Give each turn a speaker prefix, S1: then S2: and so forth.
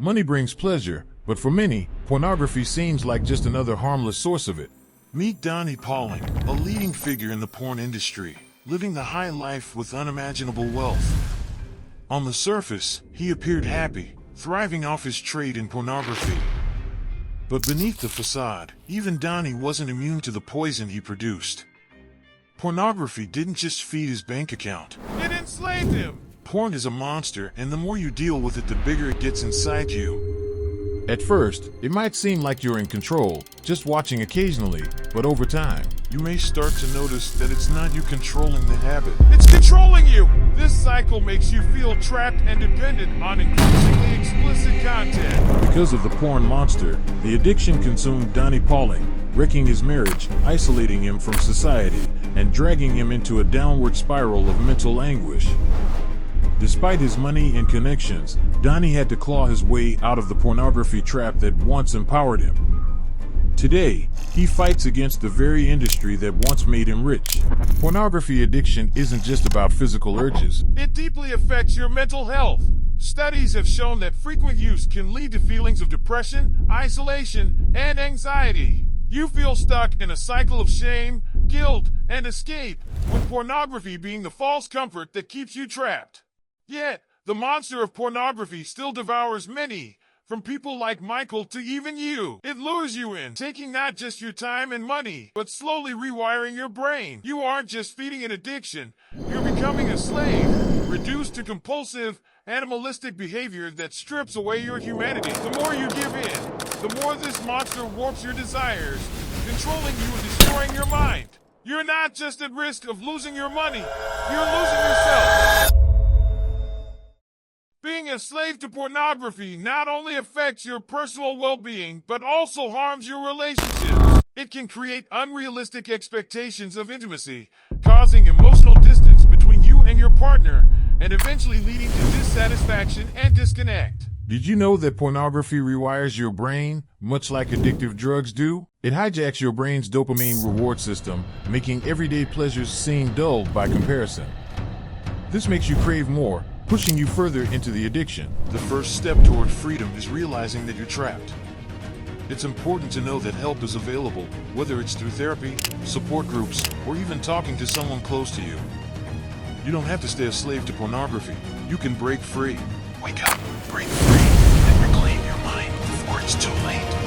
S1: Money brings pleasure, but for many, pornography seems like just another harmless source of it.
S2: Meet Donnie Pauling, a leading figure in the porn industry, living the high life with unimaginable wealth. On the surface, he appeared happy, thriving off his trade in pornography. But beneath the facade, even Donnie wasn't immune to the poison he produced. Pornography didn't just feed his bank account. It enslaved him! Porn is a monster, and the more you deal with it, the bigger it gets inside you.
S1: At first, it might seem like you're in control, just watching occasionally, but over time,
S2: you may start to notice that it's not you controlling the habit. It's controlling you! This cycle makes you feel trapped and dependent on increasingly explicit content.
S1: Because of the porn monster, the addiction consumed Donnie Pauling, wrecking his marriage, isolating him from society, and dragging him into a downward spiral of mental anguish. Despite his money and connections, Donnie had to claw his way out of the pornography trap that once empowered him. Today, he fights against the very industry that once made him rich. Pornography addiction isn't just about physical urges.
S2: It deeply affects your mental health. Studies have shown that frequent use can lead to feelings of depression, isolation, and anxiety. You feel stuck in a cycle of shame, guilt, and escape, with pornography being the false comfort that keeps you trapped. Yet, the monster of pornography still devours many, from people like Michael to even you. It lures you in, taking not just your time and money, but slowly rewiring your brain. You aren't just feeding an addiction, you're becoming a slave, reduced to compulsive, animalistic behavior that strips away your humanity. The more you give in, the more this monster warps your desires, controlling you and destroying your mind. You're not just at risk of losing your money, you're losing yourself. Being a slave to pornography not only affects your personal well-being, but also harms your relationships. It can create unrealistic expectations of intimacy, causing emotional distance between you and your partner, and eventually leading to dissatisfaction and disconnect.
S1: Did you know that pornography rewires your brain, much like addictive drugs do? It hijacks your brain's dopamine reward system, making everyday pleasures seem dull by comparison. This makes you crave more, pushing you further into the addiction.
S2: The first step toward freedom is realizing that you're trapped. It's important to know that help is available, whether it's through therapy, support groups, or even talking to someone close to you. You don't have to stay a slave to pornography. You can break free. Wake up, break free, and reclaim your mind before it's too late.